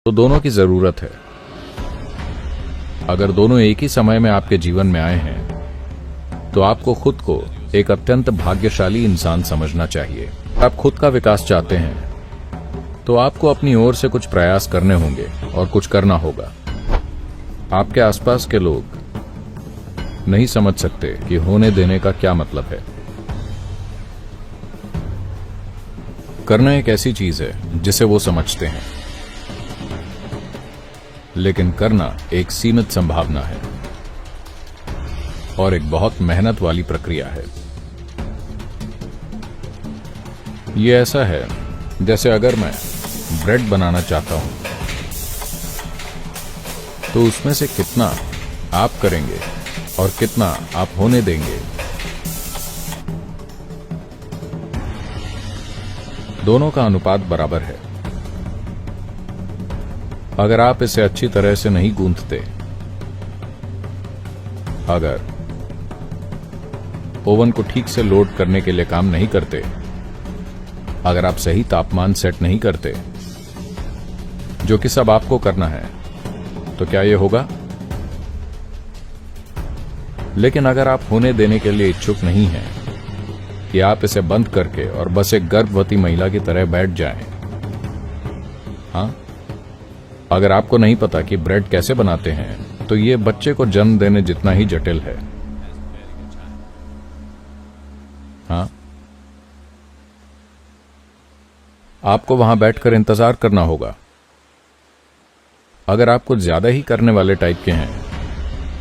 तो दोनों की जरूरत है। अगर दोनों एक ही समय में आपके जीवन में आए हैं तो आपको खुद को एक अत्यंत भाग्यशाली इंसान समझना चाहिए। आप खुद का विकास चाहते हैं तो आपको अपनी ओर से कुछ प्रयास करने होंगे और कुछ करना होगा। आपके आसपास के लोग नहीं समझ सकते कि होने देने का क्या मतलब है। करना एक ऐसी चीज है जिसे वो समझते हैं, लेकिन करना एक सीमित संभावना है और एक बहुत मेहनत वाली प्रक्रिया है। ये ऐसा है जैसे अगर मैं ब्रेड बनाना चाहता हूं तो उसमें से कितना आप करेंगे और कितना आप होने देंगे, दोनों का अनुपात बराबर है। अगर आप इसे अच्छी तरह से नहीं गूंथते, अगर ओवन को ठीक से लोड करने के लिए काम नहीं करते, अगर आप सही तापमान सेट नहीं करते, जो कि सब आपको करना है, तो क्या यह होगा? लेकिन अगर आप होने देने के लिए इच्छुक नहीं हैं कि आप इसे बंद करके और बस एक गर्भवती महिला की तरह बैठ जाएं, हाँ, अगर आपको नहीं पता कि ब्रेड कैसे बनाते हैं तो ये बच्चे को जन्म देने जितना ही जटिल है। हाँ, आपको वहां बैठकर इंतजार करना होगा। अगर आप कुछ ज्यादा ही करने वाले टाइप के हैं,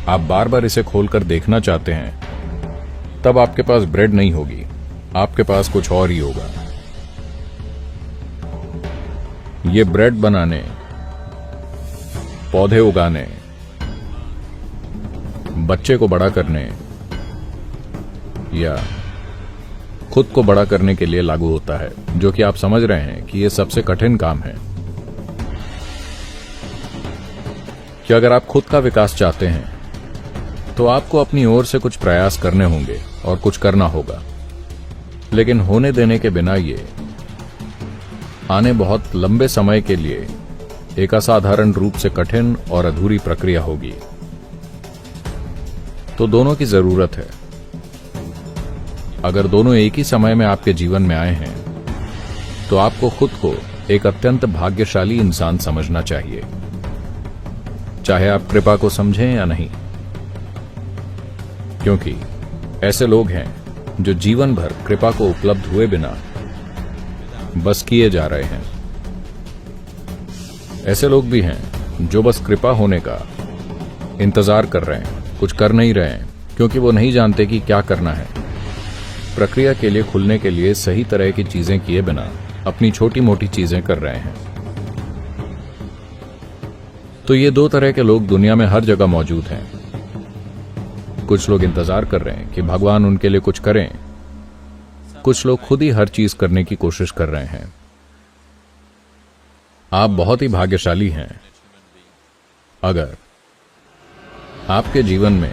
आप बार बार इसे खोलकर देखना चाहते हैं, तब आपके पास ब्रेड नहीं होगी, आपके पास कुछ और ही होगा। ये ब्रेड बनाने, पौधे उगाने, बच्चे को बड़ा करने या खुद को बड़ा करने के लिए लागू होता है, जो कि आप समझ रहे हैं कि यह सबसे कठिन काम है। कि अगर आप खुद का विकास चाहते हैं तो आपको अपनी ओर से कुछ प्रयास करने होंगे और कुछ करना होगा, लेकिन होने देने के बिना ये आने बहुत लंबे समय के लिए एक असाधारण रूप से कठिन और अधूरी प्रक्रिया होगी। तो दोनों की जरूरत है। अगर दोनों एक ही समय में आपके जीवन में आए हैं तो आपको खुद को एक अत्यंत भाग्यशाली इंसान समझना चाहिए, चाहे आप कृपा को समझें या नहीं, क्योंकि ऐसे लोग हैं जो जीवन भर कृपा को उपलब्ध हुए बिना बस किए जा रहे हैं। ऐसे लोग भी हैं जो बस कृपा होने का इंतजार कर रहे हैं, कुछ कर नहीं रहे हैं, क्योंकि वो नहीं जानते कि क्या करना है। प्रक्रिया के लिए खुलने के लिए सही तरह की चीजें किए बिना अपनी छोटी मोटी चीजें कर रहे हैं। तो ये दो तरह के लोग दुनिया में हर जगह मौजूद हैं। कुछ लोग इंतजार कर रहे हैं कि भगवान उनके लिए कुछ करें, कुछ लोग खुद ही हर चीज करने की कोशिश कर रहे हैं। आप बहुत ही भाग्यशाली हैं अगर आपके जीवन में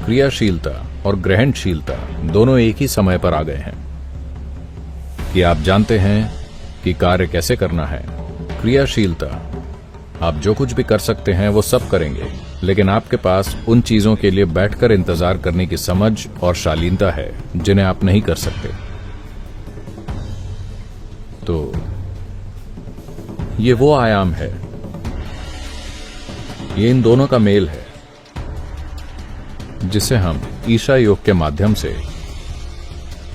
क्रियाशीलता और ग्रहणशीलता दोनों एक ही समय पर आ गए हैं। कि आप जानते हैं कि कार्य कैसे करना है। क्रियाशीलता, आप जो कुछ भी कर सकते हैं वो सब करेंगे, लेकिन आपके पास उन चीजों के लिए बैठकर इंतजार करने की समझ और शालीनता है जिन्हें आप नहीं कर सकते। तो ये वो आयाम है, ये इन दोनों का मेल है जिसे हम ईशा योग के माध्यम से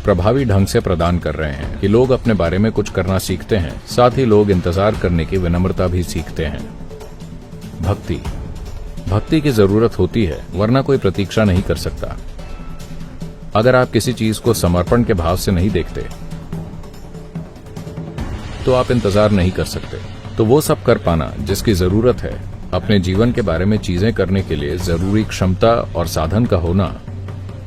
प्रभावी ढंग से प्रदान कर रहे हैं। कि लोग अपने बारे में कुछ करना सीखते हैं, साथ ही लोग इंतजार करने की विनम्रता भी सीखते हैं। भक्ति की जरूरत होती है, वरना कोई प्रतीक्षा नहीं कर सकता। अगर आप किसी चीज को समर्पण के भाव से नहीं देखते तो आप इंतजार नहीं कर सकते। तो वो सब कर पाना जिसकी जरूरत है, अपने जीवन के बारे में चीजें करने के लिए जरूरी क्षमता और साधन का होना,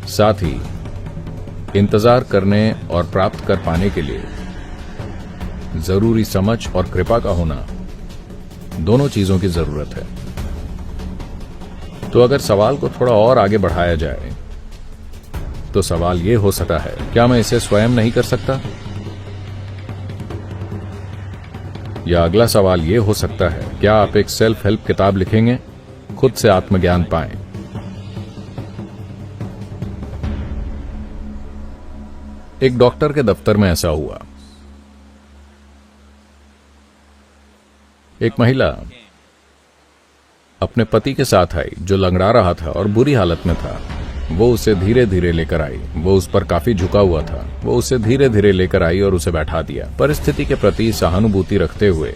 साथ ही इंतजार करने और प्राप्त कर पाने के लिए जरूरी समझ और कृपा का होना, दोनों चीजों की जरूरत है। तो अगर सवाल को थोड़ा और आगे बढ़ाया जाए तो सवाल ये हो सकता है, क्या मैं इसे स्वयं नहीं कर सकता? या अगला सवाल ये हो सकता है, क्या आप एक सेल्फ हेल्प किताब लिखेंगे? खुद से आत्मज्ञान पाएं। एक डॉक्टर के दफ्तर में ऐसा हुआ। एक महिला अपने पति के साथ आई जो लंगड़ा रहा था और बुरी हालत में था। वो उसे धीरे धीरे लेकर आई। वो उस पर काफी झुका हुआ था। वो उसे धीरे धीरे लेकर आई और उसे बैठा दिया, परिस्थिति के प्रति सहानुभूति रखते हुए।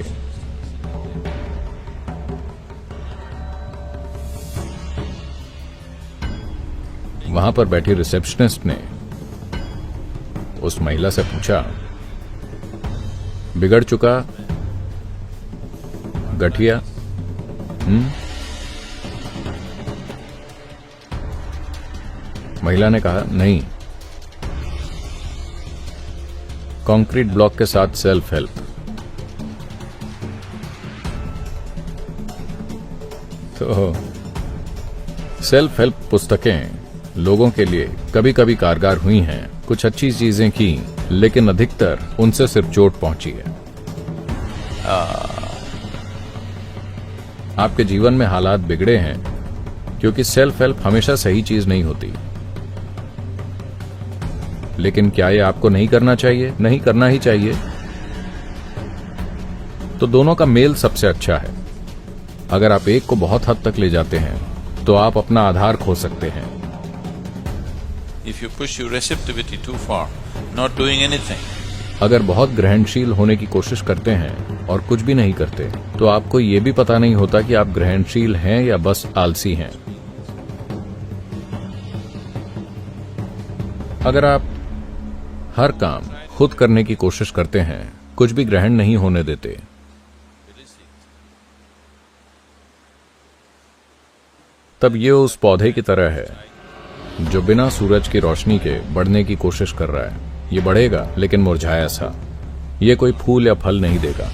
वहां पर बैठी रिसेप्शनिस्ट ने उस महिला से पूछा, बिगड़ चुका गठिया? महिला ने कहा, नहीं, कंक्रीट ब्लॉक के साथ सेल्फ हेल्प। तो सेल्फ हेल्प पुस्तकें लोगों के लिए कभी कभी कारगर हुई हैं, कुछ अच्छी चीजें की, लेकिन अधिकतर उनसे सिर्फ चोट पहुंची है। आपके जीवन में हालात बिगड़े हैं क्योंकि सेल्फ हेल्प हमेशा सही चीज नहीं होती। लेकिन क्या ये आपको नहीं करना चाहिए? नहीं, करना ही चाहिए। तो दोनों का मेल सबसे अच्छा है। अगर आप एक को बहुत हद तक ले जाते हैं तो आप अपना आधार खो सकते हैं। If you push your receptivity too far, not doing anything. अगर बहुत ग्रहणशील होने की कोशिश करते हैं और कुछ भी नहीं करते, तो आपको ये भी पता नहीं होता कि आप ग्रहणशील हैं या बस आलसी हैं। अगर आप हर काम खुद करने की कोशिश करते हैं, कुछ भी ग्रहण नहीं होने देते, तब ये उस पौधे की तरह है जो बिना सूरज की रोशनी के बढ़ने की कोशिश कर रहा है। ये बढ़ेगा लेकिन मुरझाया सा। ये कोई फूल या फल नहीं देगा।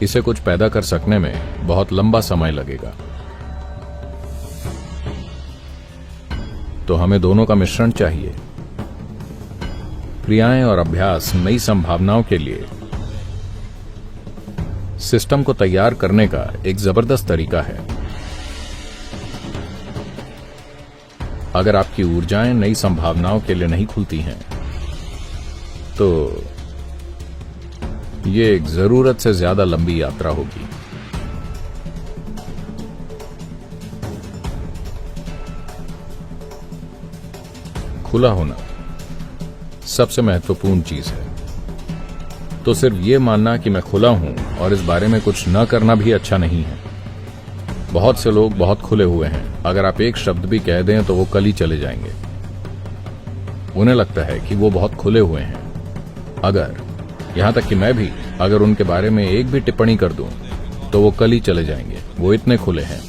इसे कुछ पैदा कर सकने में बहुत लंबा समय लगेगा। तो हमें दोनों का मिश्रण चाहिए। क्रियाएं और अभ्यास नई संभावनाओं के लिए सिस्टम को तैयार करने का एक जबरदस्त तरीका है। अगर आपकी ऊर्जाएं नई संभावनाओं के लिए नहीं खुलती हैं, तो ये एक जरूरत से ज्यादा लंबी यात्रा होगी। खुला होना सबसे महत्वपूर्ण चीज है। तो सिर्फ ये मानना कि मैं खुला हूं और इस बारे में कुछ न करना भी अच्छा नहीं है। बहुत से लोग बहुत खुले हुए हैं। अगर आप एक शब्द भी कह दें तो वो कल ही चले जाएंगे। उन्हें लगता है कि वो बहुत खुले हुए हैं। अगर यहां तक कि मैं भी अगर उनके बारे में एक भी टिप्पणी कर दूं तो वो कल ही चले जाएंगे। वो इतने खुले हैं।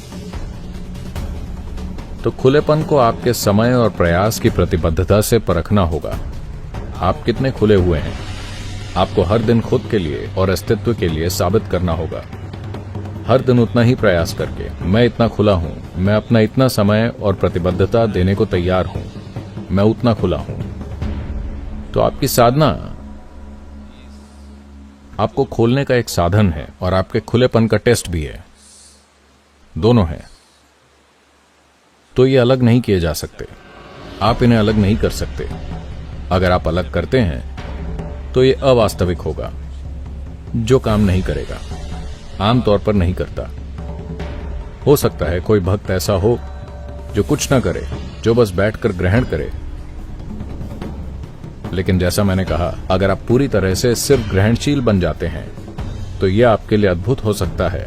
तो खुलेपन को आपके समय और प्रयास की प्रतिबद्धता से परखना होगा। आप कितने खुले हुए हैं। आपको हर दिन खुद के लिए और अस्तित्व के लिए साबित करना होगा। हर दिन उतना ही प्रयास करके, मैं इतना खुला हूं, मैं अपना इतना समय और प्रतिबद्धता देने को तैयार हूं, मैं उतना खुला हूं। तो आपकी साधना आपको खोलने का एक साधन है और आपके खुलेपन का टेस्ट भी है। दोनों है। तो ये अलग नहीं किए जा सकते। आप इन्हें अलग नहीं कर सकते। अगर आप अलग करते हैं तो ये अवास्तविक होगा, जो काम नहीं करेगा, आमतौर पर नहीं करता। हो सकता है कोई भक्त ऐसा हो जो कुछ ना करे, जो बस बैठकर ग्रहण करे। लेकिन जैसा मैंने कहा, अगर आप पूरी तरह से सिर्फ ग्रहणशील बन जाते हैं तो यह आपके लिए अद्भुत हो सकता है।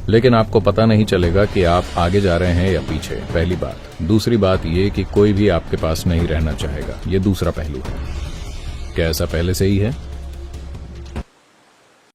लेकिन आपको पता नहीं चलेगा कि आप आगे जा रहे हैं या पीछे, पहली बात। दूसरी बात यह कि कोई भी आपके पास नहीं रहना चाहेगा। यह दूसरा पहलू है। क्या ऐसा पहले से ही है?